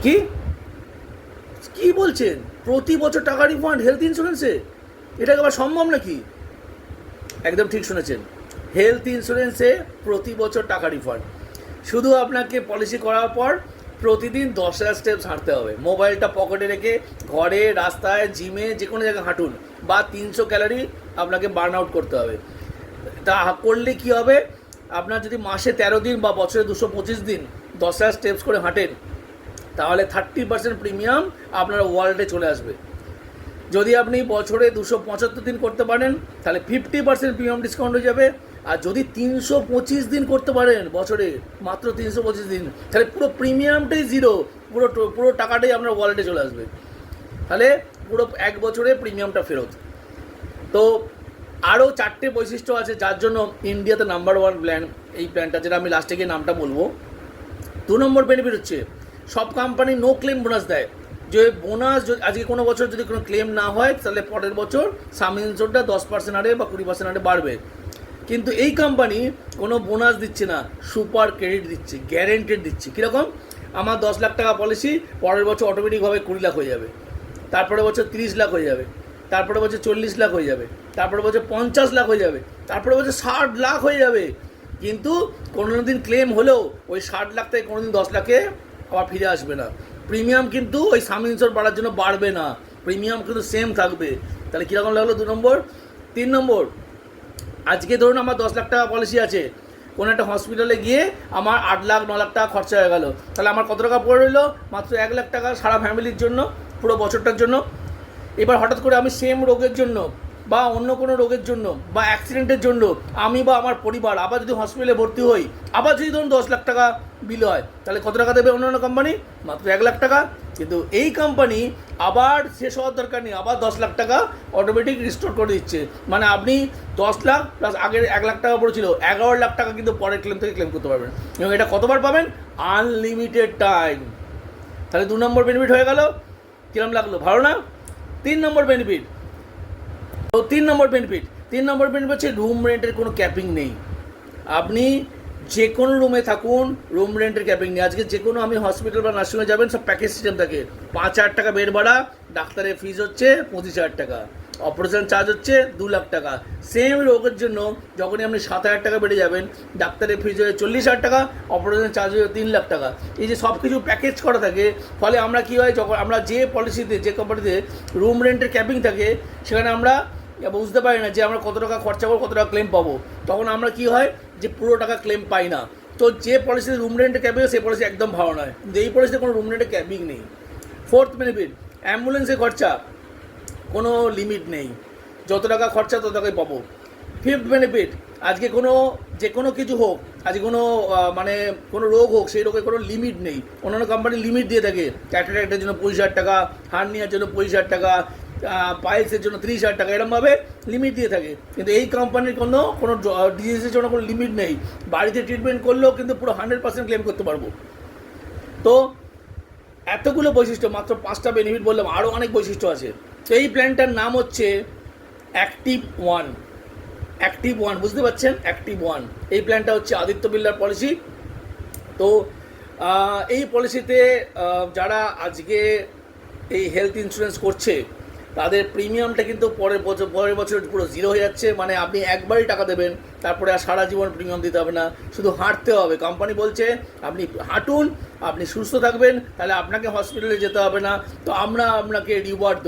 কি কি বলছেন? প্রতি বছর টাকা রিফান্ড হেলথ ইন্স্যুরেন্সে? এটা আবার সম্ভব নাকি? একদম ঠিক শুনেছেন, হেলথ ইন্স্যুরেন্সে প্রতি বছর টাকা রিফান্ড। শুধু আপনাকে পলিসি করার পর প্রতিদিন 10,000 স্টেপস হাঁটতে হবে, মোবাইলটা পকেটে রেখে ঘরে, রাস্তায়, জিমে, যে কোনো জায়গায় হাঁটুন, বা 300 ক্যালোরি আপনাকে বার্ন আউট করতে হবে। তা করলে কি হবে, আপনার যদি মাসে 13 দিন বা বছরে 225 দিন 10,000 স্টেপস করে হাঁটেন, তাহলে 30% প্রিমিয়াম আপনার ওয়ালেটে চলে আসবে। যদি আপনি বছরে 275 দিন করতে পারেন তাহলে 50% প্রিমিয়াম ডিসকাউন্ট হয়ে যাবে। আর যদি 325 দিন করতে পারেন বছরে, মাত্র 325 দিন, তাহলে পুরো প্রিমিয়ামটাই জিরো, পুরো টাকাটাই আপনার ওয়ালেটে চলে আসবে। তাহলে পুরো 1 বছরে প্রিমিয়ামটা ফেরত। তো আরও 4টে বৈশিষ্ট্য আছে যার জন্য ইন্ডিয়াতে নাম্বার 1 প্ল্যান এই প্ল্যানটা, যেটা আমি লাস্টে গিয়ে নামটা বলবো। 2 নম্বর বেনিফিট হচ্ছে সব কোম্পানি নো ক্লেম বোনাস দেয়। যে বোনাস আজকে কোনো বছর যদি কোনো ক্লেম না হয় তাহলে পরের বছর সাম ইন্স্যুরেন্সটা 10% হারে বা 20% হারে বাড়বে। কিন্তু এই কোম্পানি কোনো বোনাস দিচ্ছে না, সুপার ক্রেডিট দিচ্ছে, গ্যারেন্টেড দিচ্ছে। কীরকম? আমার 10 লাখ টাকা পলিসি, পরের বছর অটোমেটিকভাবে 20 লাখ হয়ে যাবে, তারপরে বছর 30 লাখ হয়ে যাবে, তারপরে বছর 40 লাখ হয়ে যাবে, তারপরে বছর 50 লাখ হয়ে যাবে, তারপরে বছর 60 লাখ হয়ে যাবে। কিন্তু কোনো দিন ক্লেম হলেও ওই 60 লাখ থেকে কোনো দিন 10 লাখে আবার ফিরে আসবে না। প্রিমিয়াম কিন্তু ওই সাম ইন্স্যুরেন্স বাড়ার জন্য বাড়বে না, প্রিমিয়াম কিন্তু সেম থাকবে। তাহলে কীরকম লাগলো 2 নম্বর? 3 নম্বর, আজকে ধরুন আমার 10 লাখ টাকা পলিসি আছে, কোনো একটা হসপিটালে গিয়ে আমার 8 লাখ 9 লাখ টাকা খরচা হয়ে গেল, তাহলে আমার কত টাকা পড়ে রইলো? মাত্র 1 লাখ টাকা সারা ফ্যামিলির জন্য, পুরো বছরটার জন্য। এবার হঠাৎ করে আমি সেম রোগের জন্য বা অন্য কোনো রোগের জন্য বা অ্যাক্সিডেন্টের জন্য আমি বা আমার পরিবার আবার যদি হসপিটালে ভর্তি হই, আবার যদি ধরুন 10 লাখ টাকা বিল হয়, তাহলে কত টাকা দেবে অন্যান্য কোম্পানি? মাত্র 1 লাখ টাকা। কিন্তু এই কোম্পানি আবার শেষ হওয়ার দরকার নেই, আবার 10 লাখ টাকা অটোমেটিক রিস্টোর করে দিচ্ছে। মানে আপনি 10 লাখ প্লাস আগের 1 লাখ টাকা পড়েছিল, 11 লাখ টাকা কিন্তু পরের ক্লেম থেকে ক্লেম করতে পারবেন। এবং এটা কতবার পাবেন? Unlimited time. তাহলে 2 নম্বর বেনিফিট হয়ে গেল। কিরম লাগলো? ভালো না? 3 নম্বর বেনিফিট। তো 3 নম্বর বেনিফিট হচ্ছে রুম রেন্টের কোনো ক্যাপিং নেই। আপনি যে কোনো রুমে থাকুন, রুম রেন্টের ক্যাপিং নেই। আজকে যে কোনো আমি হসপিটাল বা নার্সিংহোমে যাবেন, সব প্যাকেজ সিস্টেম থাকে। 5,000 টাকা বেড ভাড়া, ডাক্তারের ফিজ হচ্ছে 25,000 টাকা, অপারেশন চার্জ হচ্ছে 2 লাখ টাকা। সেম রোগের জন্য যখনই আপনি 7,000 টাকা বেড়ে যাবেন, ডাক্তারের ফিজ হয়ে 40,000 টাকা, অপারেশন চার্জ হয়ে 3 লাখ টাকা। এই যে সব কিছু প্যাকেজ করা থাকে, ফলে আমরা কী হয়, যখন আমরা যে পলিসিতে, যে কোম্পানিতে রুম রেন্টের ক্যাপিং থাকে, সেখানে আমরা বুঝতে পারি না যে আমরা কত টাকা খরচা করবো, কত টাকা ক্লেম পাবো। তখন আমরা কি হয় যে পুরো টাকা ক্লেম পাই না। তো যে পলিসিতে রুম রেন্টের ক্যাপিং, সেই পলিসি একদম ভালো নয়। কিন্তু এই পলিসিতে কোনো রুম রেন্টের ক্যাপিং নেই। 4th বেনিফিট, অ্যাম্বুলেন্সের খরচা কোনো লিমিট নেই, যত টাকা খরচা তত টাকাই পাবো। 5th বেনিফিট, আজকে যে কোনো কিছু হোক, আজকে মানে কোনো রোগ হোক, সেই রোগের কোনো লিমিট নেই। অন্যান্য কোম্পানি লিমিট দিয়ে থাকে, ক্যাটারাক্টের জন্য 25,000 টাকা, হার্নিয়ার জন্য 25,000 টাকা, পাইলসের জন্য 30,000 টাকা, এরকমভাবে লিমিট দিয়ে থাকে। কিন্তু এই কোম্পানির কোনো ডিজিজের জন্য কোনো লিমিট নেই। বাড়িতে ট্রিটমেন্ট করলেও কিন্তু পুরো 100% ক্লেম করতে পারবো। তো এতগুলো বৈশিষ্ট্য, মাত্র 5টা বেনিফিট বললাম, আরও অনেক বৈশিষ্ট্য আছে। তো এই প্ল্যানটার নাম হচ্ছে অ্যাক্টিভ ওয়ান। বুঝতে পারছেন? Active one. এই প্ল্যানটা হচ্ছে আদিত্য বিড়লার পলিসি। তো এই পলিসিতে যারা আজকে এই হেলথ ইন্স্যুরেন্স করছে, তাদের প্রিমিয়ামটা কিন্তু পরের বছর পুরো জিরো হয়ে যাচ্ছে। মানে আপনি একবারই টাকা দেবেন, তারপরে আর সারা জীবন প্রিমিয়াম দিতে হবে না, শুধু হাঁটতে হবে। কোম্পানি বলছে আপনি হাঁটুন, আপনি সুস্থ থাকবেন, তাহলে আপনাকে হসপিটালে যেতে হবে না। তো আমরা আপনাকে রিওয়ার্ড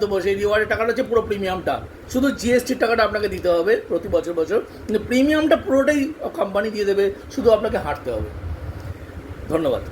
দেবো, সেই রিওয়ার্ডের টাকাটা হচ্ছে পুরো প্রিমিয়ামটা। শুধু জিএসটির টাকাটা আপনাকে দিতে হবে প্রতি বছর, কিন্তু প্রিমিয়ামটা পুরোটাই কোম্পানি দিয়ে দেবে, শুধু আপনাকে হাঁটতে হবে। ধন্যবাদ।